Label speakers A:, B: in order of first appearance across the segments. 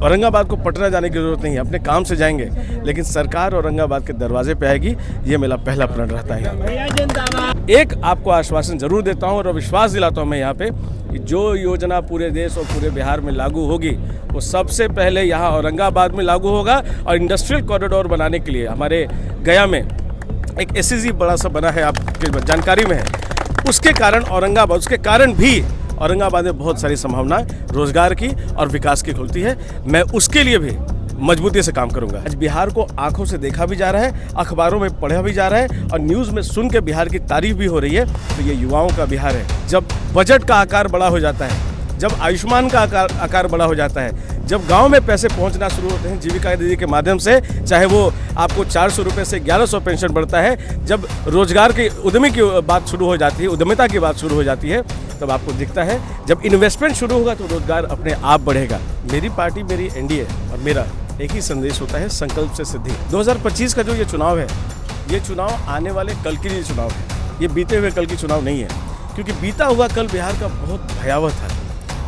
A: औरंगाबाद को पटना जाने की जरूरत नहीं है, अपने काम से जाएंगे, लेकिन सरकार औरंगाबाद के दरवाजे पे आएगी। ये मेरा पहला प्रण रहता है यहाँ पे। एक आपको आश्वासन जरूर देता हूँ और विश्वास दिलाता हूँ मैं यहाँ पे कि जो योजना पूरे देश और पूरे बिहार में लागू होगी वो सबसे पहले यहाँ औरंगाबाद में लागू होगा। और इंडस्ट्रियल कॉरिडोर बनाने के लिए हमारे गया में एक एसईजी बड़ा सा बना है, आपके जानकारी में है। उसके कारण औरंगाबाद, उसके कारण भी औरंगाबाद में बहुत सारी संभावनाएं रोजगार की और विकास की खुलती है। मैं उसके लिए भी मजबूती से काम करूंगा। आज बिहार को आंखों से देखा भी जा रहा है, अखबारों में पढ़ा भी जा रहा है और न्यूज़ में सुन के बिहार की तारीफ भी हो रही है। तो ये युवाओं का बिहार है। जब बजट का आकार बड़ा हो जाता है, जब आयुष्मान का आकार बड़ा हो जाता है, जब गांव में पैसे पहुंचना शुरू होते हैं जीविका दीदी के माध्यम से, चाहे वो आपको 400 रुपये से 1100 पेंशन बढ़ता है, जब रोजगार की उद्यमी की बात शुरू हो जाती है, उद्यमिता की बात शुरू हो जाती है, तब आपको दिखता है जब इन्वेस्टमेंट शुरू होगा तो रोजगार अपने आप बढ़ेगा। मेरी पार्टी, मेरी एनडीए और मेरा एक ही संदेश होता है, संकल्प से सिद्धि। 2025 का जो ये चुनाव है, ये चुनाव आने वाले कल के लिए चुनाव है, ये बीते हुए कल की चुनाव नहीं है। क्योंकि बीता हुआ कल बिहार का बहुत भयावह था।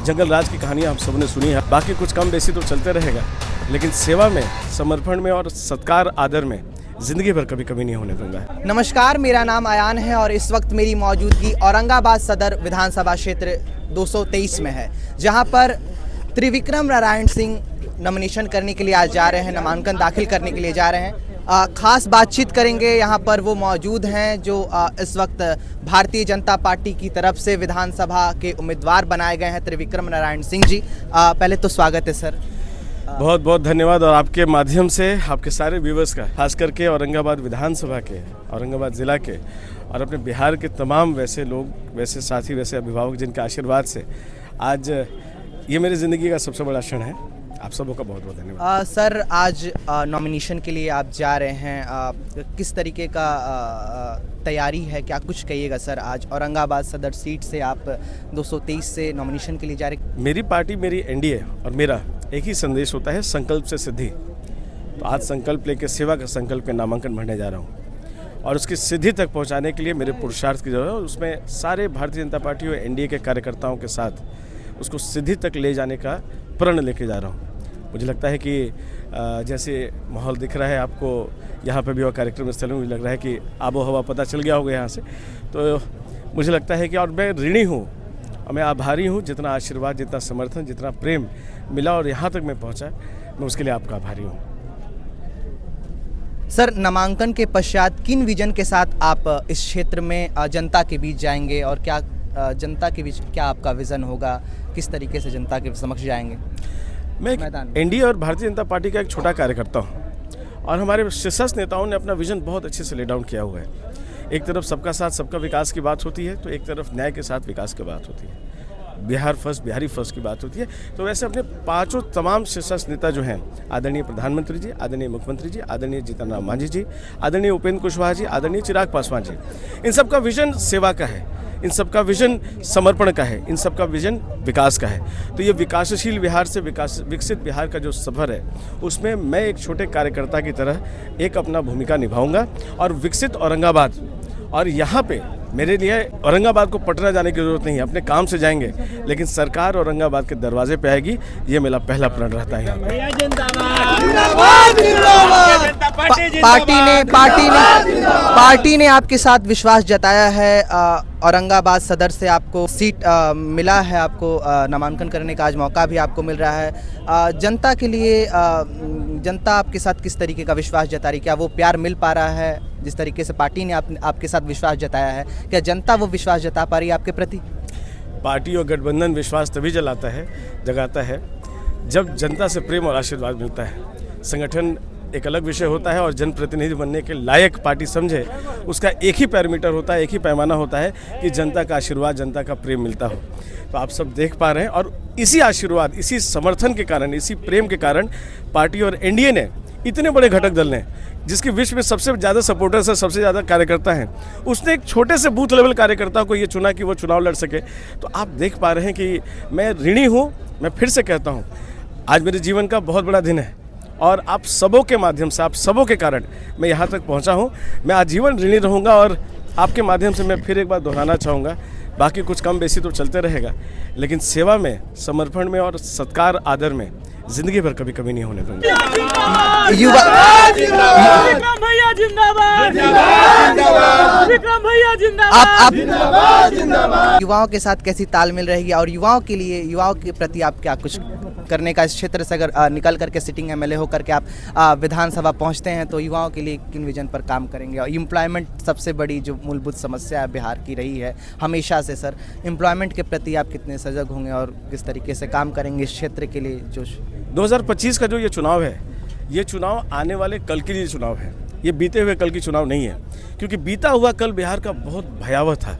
A: जंगल राज की कहानियाँ हम सबने सुनी है, बाकी कुछ कम बेसी तो चलते रहेगा, लेकिन सेवा में, समर्पण में और सत्कार आदर में जिंदगी भर कभी कभी नहीं होने दूंगा।
B: नमस्कार, मेरा नाम अयान है और इस वक्त मेरी मौजूदगी औरंगाबाद सदर विधानसभा क्षेत्र 223 में है, जहां पर त्रिविक्रम नारायण सिंह नॉमिनेशन करने के लिए आज जा रहे हैं, नामांकन दाखिल करने के लिए जा रहे हैं। खास बातचीत करेंगे। यहाँ पर वो मौजूद हैं जो इस वक्त भारतीय जनता पार्टी की तरफ से विधानसभा के उम्मीदवार बनाए गए हैं, त्रिविक्रम नारायण सिंह जी। पहले तो स्वागत है सर।
A: बहुत बहुत धन्यवाद। और आपके माध्यम से आपके सारे व्यूवर्स का, खास करके औरंगाबाद विधानसभा के, औरंगाबाद ज़िला के और अपने बिहार के तमाम वैसे लोग, वैसे साथी, वैसे अभिभावक जिनके आशीर्वाद से आज ये मेरी ज़िंदगी का सबसे बड़ा क्षण है। आप सबों का बहुत बहुत धन्यवाद।
B: सर, आज नॉमिनेशन के लिए आप जा रहे हैं, किस तरीके का तैयारी है, क्या कुछ कहिएगा सर? आज औरंगाबाद सदर सीट से आप 223 से नॉमिनेशन के लिए जा रहे।
A: मेरी पार्टी, मेरी एनडीए और मेरा एक ही संदेश होता है, संकल्प से सिद्धि। तो आज संकल्प लेकर सेवा का संकल्प में नामांकन भरने जा रहा हूँ और उसकी सिद्धि तक पहुँचाने के लिए मेरे पुरुषार्थ की जरूरत है। और उसमें सारे भारतीय जनता पार्टी और एनडीए के कार्यकर्ताओं के साथ उसको सिद्धि तक ले जाने का प्रण लेके जा रहा हूँ। मुझे लगता है कि जैसे माहौल दिख रहा है आपको यहाँ पे भी, और कार्यक्रम स्थल में मुझे लग रहा है कि आबो हवा पता चल गया होगा यहाँ से। तो मुझे लगता है कि, और मैं ऋणी हूँ और मैं आभारी हूँ, जितना आशीर्वाद, जितना समर्थन, जितना प्रेम मिला और यहाँ तक मैं पहुँचा, मैं उसके लिए आपका आभारी हूँ।
B: सर, नामांकन के पश्चात किन विजन के साथ आप इस क्षेत्र में जनता के बीच जाएंगे और क्या जनता के बीच क्या आपका विज़न होगा, किस तरीके से जनता के समक्ष जाएंगे?
A: मैं एनडीए और भारतीय जनता पार्टी का एक छोटा कार्यकर्ता हूँ और हमारे शीर्षस्थ नेताओं ने अपना विजन बहुत अच्छे से ले डाउन किया हुआ है। एक तरफ सबका साथ, सबका विकास की बात होती है, तो एक तरफ न्याय के साथ विकास की बात होती है, बिहार फर्स्ट, बिहारी फर्स्ट की बात होती है। तो वैसे अपने पांचों तमाम शीर्षस्थ नेता जो हैं, आदरणीय प्रधानमंत्री जी, आदरणीय मुख्यमंत्री जी, आदरणीय जीतन राम मांझी जी, आदरणीय उपेंद्र कुशवाहा जी, आदरणीय चिराग पासवान जी, इन सबका विजन सेवा का है, इन सबका विजन समर्पण का है, इन सबका विजन विकास का है। तो ये विकासशील बिहार से विकसित बिहार का जो सफ़र है, उसमें मैं एक छोटे कार्यकर्ता की तरह एक अपना भूमिका निभाऊंगा और विकसित औरंगाबाद, और यहाँ पे मेरे लिए औरंगाबाद को पटना जाने की जरूरत नहीं है, अपने काम से जाएंगे, लेकिन सरकार औरंगाबाद के दरवाजे पे आएगी। ये मेरा पहला प्रण रहता है यहाँ पे।
B: पार्टी ने आपके साथ विश्वास जताया है। औरंगाबाद सदर से आपको सीट मिला है, आपको नामांकन करने का आज मौका भी आपको मिल रहा है। जनता के लिए जनता आपके साथ किस तरीके का विश्वास जता रही, क्या वो प्यार मिल पा रहा है जिस तरीके से पार्टी ने आपके साथ विश्वास जताया है? क्या जनता वो विश्वास जता पा रही है आपके प्रति?
A: पार्टी और गठबंधन विश्वास तभी जगाता है जब जनता से प्रेम और आशीर्वाद मिलता है। संगठन एक अलग विषय होता है और जनप्रतिनिधि बनने के लायक पार्टी समझे, उसका एक ही पैरामीटर होता है, एक ही पैमाना होता है कि जनता का आशीर्वाद, जनता का प्रेम मिलता हो। तो आप सब देख पा रहे हैं, और इसी आशीर्वाद, इसी समर्थन के कारण, इसी प्रेम के कारण पार्टी और एनडीए ने, इतने बड़े घटक दल ने, जिसके विश्व में सबसे ज़्यादा सपोर्टर्स है, सबसे ज़्यादा कार्यकर्ता हैं, उसने एक छोटे से बूथ लेवल कार्यकर्ता को ये चुना कि वो चुनाव लड़ सके। तो आप देख पा रहे हैं कि मैं ऋणी हूँ। मैं फिर से कहता हूँ, आज मेरे जीवन का बहुत बड़ा दिन है और आप सबों के माध्यम से, आप सबों के कारण मैं यहाँ तक पहुँचा हूँ। मैं आजीवन ऋणी रहूँगा और आपके माध्यम से मैं फिर एक बार दोहराना चाहूँगा, बाकी कुछ कम बेसी तो चलते रहेगा, लेकिन सेवा में, समर्पण में और सत्कार आदर में जिंदगी भर कभी कमी नहीं होने दूंगा।
B: युवा
C: विक्रम भैया जिंदाबाद, विक्रम भैया जिंदाबाद।
B: युवाओं के साथ कैसी तालमेल रहेगी और युवाओं के लिए, युवाओं के प्रति आप क्या कुछ करने का, इस क्षेत्र से अगर निकल करके सिटिंग एमएलए होकर के आप विधानसभा पहुंचते हैं तो युवाओं के लिए किन विजन पर काम करेंगे? और एम्प्लॉयमेंट सबसे बड़ी जो मूलभूत समस्या बिहार की रही है हमेशा से सर, एम्प्लॉयमेंट के प्रति आप कितने सजग होंगे और किस तरीके से काम करेंगे इस क्षेत्र के लिए? जो
A: 2025 का जो ये चुनाव है, ये चुनाव आने वाले कल के लिए चुनाव है, ये बीते हुए कल की चुनाव नहीं है। क्योंकि बीता हुआ कल बिहार का बहुत भयावह था।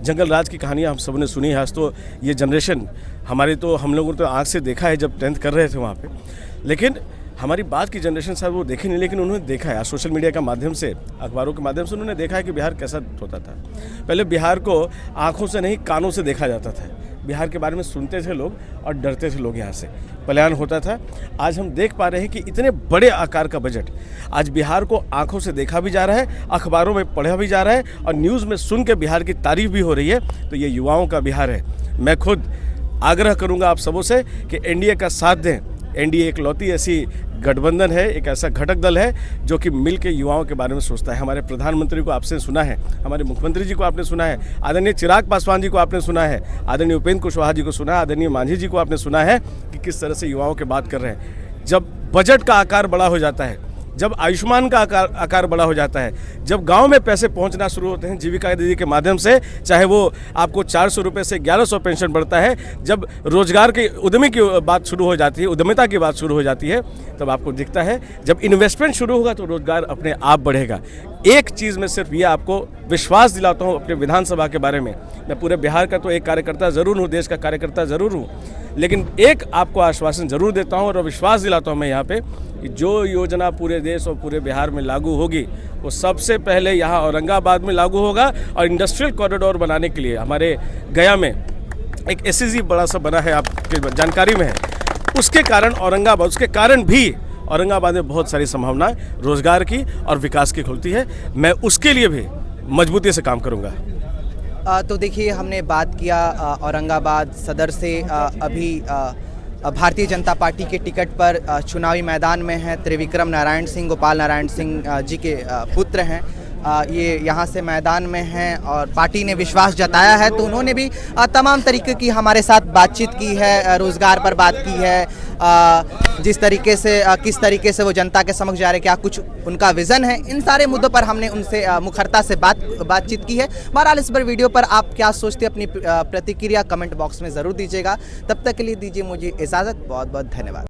A: जंगल राज की कहानियाँ हम सब ने सुनी है। आज तो ये जनरेशन हमारे, तो हम लोगों ने तो आँख से देखा है जब 10th कर रहे थे वहाँ पे, लेकिन हमारी बाद की जनरेशन शायद वो देखे नहीं, लेकिन उन्होंने देखा है। आज सोशल मीडिया के माध्यम से, अखबारों के माध्यम से उन्होंने देखा है कि बिहार कैसा होता था। पहले बिहार को आँखों से नहीं कानों से देखा जाता था। बिहार के बारे में सुनते थे लोग और डरते थे लोग, यहाँ से पलायन होता था। आज हम देख पा रहे हैं कि इतने बड़े आकार का बजट आज बिहार को आंखों से देखा भी जा रहा है, अखबारों में पढ़ा भी जा रहा है और न्यूज़ में सुन के बिहार की तारीफ भी हो रही है। तो ये युवाओं का बिहार है। मैं खुद आग्रह करूँगा आप सबों से कि एनडीए का साथ दें। एनडीए एक लौती ऐसी गठबंधन है, एक ऐसा घटक दल है जो कि मिल के युवाओं के बारे में सोचता है। हमारे प्रधानमंत्री को आपने सुना है, हमारे मुख्यमंत्री जी को आपने सुना है, आदरणीय चिराग पासवान जी को आपने सुना है, आदरणीय उपेंद्र कुशवाहा जी को सुना है, आदरणीय मांझी जी को आपने सुना है कि किस तरह से युवाओं की बात कर रहे हैं। जब बजट का आकार बड़ा हो जाता है, जब आयुष्मान का आकार बड़ा हो जाता है, जब गांव में पैसे पहुंचना शुरू होते हैं जीविका दीदी के माध्यम से, चाहे वो आपको 400 रुपये से 1100 पेंशन बढ़ता है, जब रोजगार के उद्यमी की बात शुरू हो जाती है, उद्यमिता की बात शुरू हो जाती है, तब आपको दिखता है जब इन्वेस्टमेंट शुरू होगा तो रोजगार अपने आप बढ़ेगा। एक चीज़ में सिर्फ ये आपको विश्वास दिलाता हूँ अपने विधानसभा के बारे में, मैं पूरे बिहार का तो एक कार्यकर्ता ज़रूर हूँ, देश का कार्यकर्ता ज़रूर हूँ, लेकिन एक आपको आश्वासन ज़रूर देता हूँ और विश्वास दिलाता हूँ मैं यहाँ पे कि जो योजना पूरे देश और पूरे बिहार में लागू होगी वो सबसे पहले यहाँ औरंगाबाद में लागू होगा। और इंडस्ट्रियल कॉरिडोर बनाने के लिए हमारे गया में एक एसईजी बड़ा सा बना है, आपके जानकारी में है। उसके कारण औरंगाबाद, उसके कारण भी औरंगाबाद में बहुत सारी संभावनाएं रोजगार की और विकास की खुलती है। मैं उसके लिए भी मजबूती से काम करूँगा।
B: तो देखिए, हमने बात किया औरंगाबाद सदर से। अभी भारतीय जनता पार्टी के टिकट पर चुनावी मैदान में है त्रिविक्रम नारायण सिंह, गोपाल नारायण सिंह जी के पुत्र हैं। ये यहाँ से मैदान में हैं और पार्टी ने विश्वास जताया है, तो उन्होंने भी तमाम तरीके की हमारे साथ बातचीत की है, रोज़गार पर बात की है, जिस तरीके से किस तरीके से वो जनता के समक्ष जा रहे, क्या कुछ उनका विज़न है, इन सारे मुद्दों पर हमने उनसे मुखरता से बातचीत की है। बहरहाल इस पर वीडियो पर आप क्या सोचते हैं, अपनी प्रतिक्रिया कमेंट बॉक्स में ज़रूर दीजिएगा। तब तक के लिए दीजिए मुझे इजाज़त। बहुत बहुत धन्यवाद।